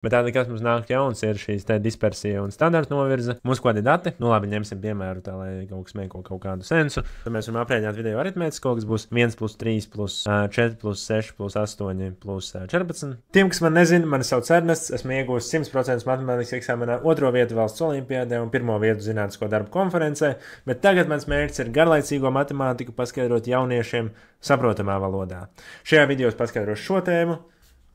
Bet tāda, kas mums nāk jauns, ir šīs te dispersija un standarta novirze. Mums kādi dati, nu labi, ņemsim piemēru tā, lai kaut kas mēko kaut kādu sensu. Tad mēs varam aprēķināt video aritmētisko, kas būs 1 plus 3 plus 4 plus 6 plus 8 plus 14. Tiem, kas man nezina, mani sauc Ernests, esmu iegūst 100% matemātikas eksāmenā, 2. vietu valsts olimpiādē un 1. vietu zinātnisko darbu konferencē, bet tagad mans mērķis ir garlaicīgo matemātiku paskaidrot jauniešiem saprotamā valodā. Šajā video es paskaidrošu šo tēmu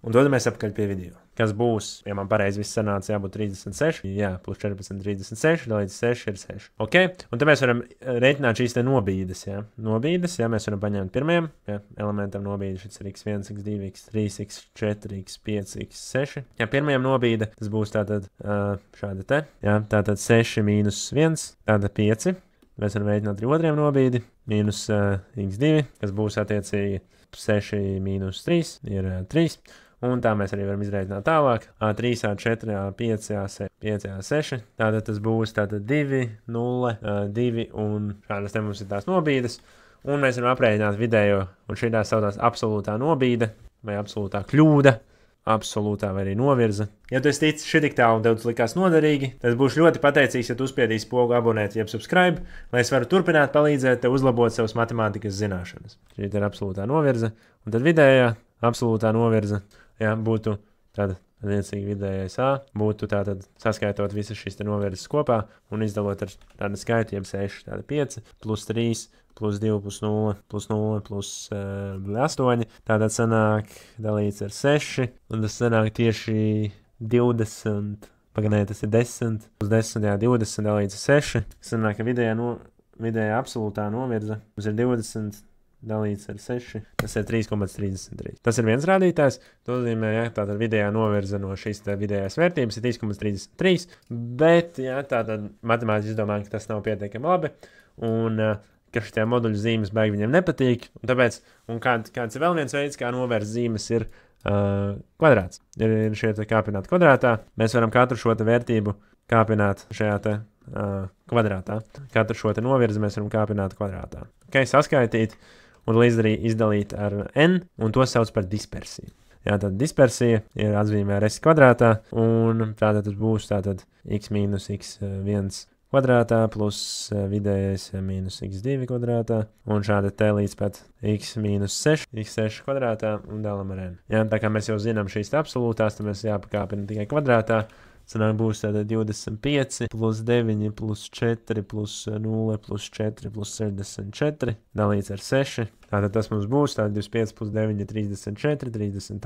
un dodamies apkaļ pie video. Kas būs, ja man pareizi viss sanāca, jābūt 36, jā, plus 14, 36, dalīts 6 ir 6. Ok, un tad mēs varam rēķināt šīs te nobīdes, jā. Nobīdes, jā, mēs varam paņemt pirmajam, jā, elementam nobīde, šis ir x1, x2, x3, x4, x5, x6. Jā, pirmajam nobīde, tas būs tātad šāda te, jā, tātad 6 mīnus 1, tātad 5. Mēs varam rēķināt arī otrajam nobīdi, mīnus x2, kas būs attiecīgi 6 mīnus 3, ir 3. Un tā mēs arī varam izrēķināt tālāk. 3, 4, 5, 6. Tātad tas būs tātad 2, 0, 2 un šādas te mums ir tās nobīdes. Un mēs varam aprēķināt vidējo, un šī tā saucās absolūtā nobīde vai absolūtā kļūda, absolūtā vai arī novirze. Ja tu esi ticis šitik tālu un tev tas likās noderīgi, tad būšu ļoti pateicīgs, ja tu uzspiedīsi pogu abonēt jeb subscribe, lai es varu turpināt palīdzēt tev uzlabot savas matemātikas zināšanas. Šī ir absolūtā novirze, un tad vidējā absolūtā novirze. Jā, būtu tāda attiecīgi vidējais A, būtu tātad saskaitot visas šīs te novirzes kopā un izdalot ar tādu skaitu, jeb 6, tāda 5, plus 3, plus 2, plus 0, plus 0, plus 8. Tātad sanāk dalīts ar 6, un tas sanāk tieši 20, paganē, tas ir 10, plus 10, jā, 20 dalīts ar 6. Sanāk, ka vidējā absolūtā novirze mums ir 20, dalīts ar 6, tas ir 3,33. Tas ir viens rādītājs, to nozīmē, ja tātad vidējā novirze no šīs vidējās vērtības ir 3,33, bet, ja tātad matemātiski izdomājam, ka tas nav pietiekami labi, un ka šitie moduļu zīmes baigi viņam nepatīk, un tāpēc, un kāds ir vēl viens veids, kā novērst zīmes, ir kvadrāts. Ir šie te kāpināt kvadrātā, mēs varam katru šo te vērtību kāpināt šajā te kvadrātā. Katru šo te novirzi mēs varam kāpināt kvadrātā. Ok, saskaitīt un izdalīt ar n, un to sauc par dispersiju. Jā, tad dispersija ir atzīmē ar s kvadrātā, un tātad tas būs tātad x mīnus x1 kvadrātā plus vidējais mīnus x2 kvadrātā, un šāda te līdz pat x mīnus 6, x6 kvadrātā, un dalam ar n. Jā, tā kā mēs jau zinām šīs absolūtās, tad mēs jāpakāpina tikai kvadrātā. Sanāk būs tātad 25 plus 9 plus 4 plus 0 plus 4 plus 64 dalīts ar 6. Tātad tas mums būs tātad 25 plus 9 34, 38,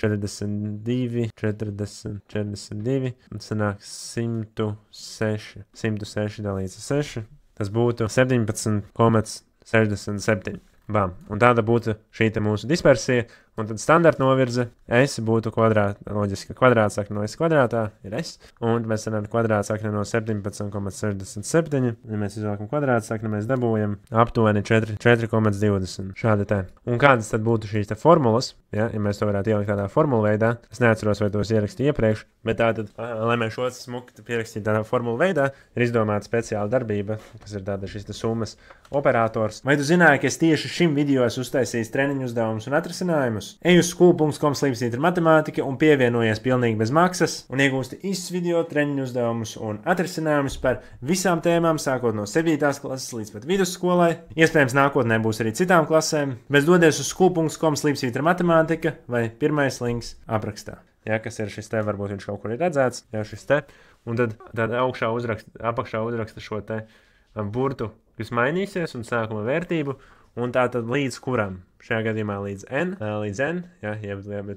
42, 40, 42. Un sanāk 106 dalīts ar 6. Tas būtu 17,67. Bam. Un tāda būtu šī te mūsu dispersija, un tad standarta novirze S būtu loģiski, kvadrāts sakne no S kvadrātā ir S, un mēs sanām kvadrāts sakne no 17,67, ja mēs izvēlkam kvadrāts sakne, mēs dabūjam aptuveni 4,20. Šāda te. Un kādas tad būtu šīs te formulas, ja mēs to varētu ielikt tādā formulu veidā, es neatceros, vai tos ierakstīju iepriekš, bet tātad, lai mēs šo smuki pierakstītu tādā formulu veidā, ir izdomāta speciāla darbība, kas ir tāda šīs te summas operators. Vai tu zināji, ka es tieši šim video esmu uztaisījis treniņu uzdevumus un atrisinājumus? Ej uz school.com/matemātika un pievienojies pilnīgi bez maksas un iegūsti īsts video treniņu uzdevumus un atrisinājumus par visām tēmām, sākot no 7. klases līdz pat vidusskolai. Iespējams, nākotnē būs arī citām klasēm, bet dodies uz school.com/matemātika vai pirmais links aprakstā. Ja, kas ir šis te, varbūt viņš kaut kur ir redzēts, ja šis te, un tad apakšā uzraksta šo te burtu, kas mainīsies un sākuma vērtību, un tā tad līdz kuram? Šajā gadījumā līdz n, ja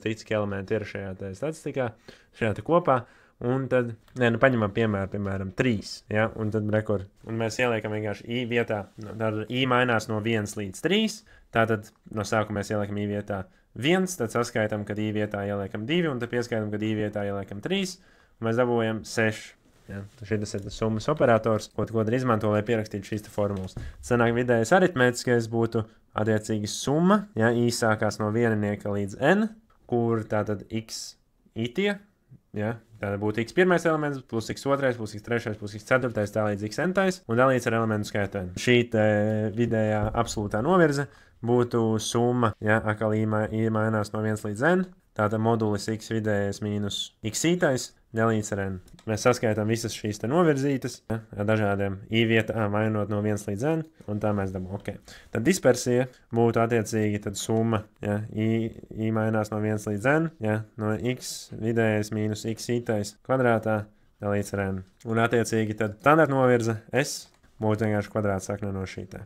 citi elementi ir šajā te statistikā, šajā te kopā, un tad, paņemam piemēram 3, ja, un tad un mēs ieliekam vienkārši i vietā, tad i mainās no 1 līdz 3, tātad no sākuma mēs ieliekam i vietā 1, tad saskaitam, kad i vietā ieliekam 2, un tad pieskaitam, kad i vietā ieliekam 3, un mēs dabūjam 6. Ja, šis ir tas summas operators, ko kodri izmanto, lai pierakstītu šīs formulas. Sanāk vidējais aritmētiskais būtu attiecīgi summa, ja, īsākās no vieninieka līdz n, kur tātad x itie, ja, tātad būtu x pirmais elements, plus x otrais, plus x trešais, plus x ceturtais, tā līdz x n-tais, un dalīts ar elementu skaitu n. Šī te vidējā absolūtā novirze būtu summa, ja, atkal i mainās no 1 līdz n, Tātad modulis x vidējais mīnus x ītais dalīts ar n. Mēs saskaitām visas šīs te novirzītas, ja, ar dažādiem i vietā mainot no 1 līdz n, un tā mēs dabūjam. Okay. Tad dispersija būtu attiecīgi tad summa, ja, i mainās no 1 līdz n, ja, no x vidējais mīnus x ītais kvadrātā dalīts ar n. Un attiecīgi tad standarta novirze s būtu vienkārši kvadrātsakne no šī te.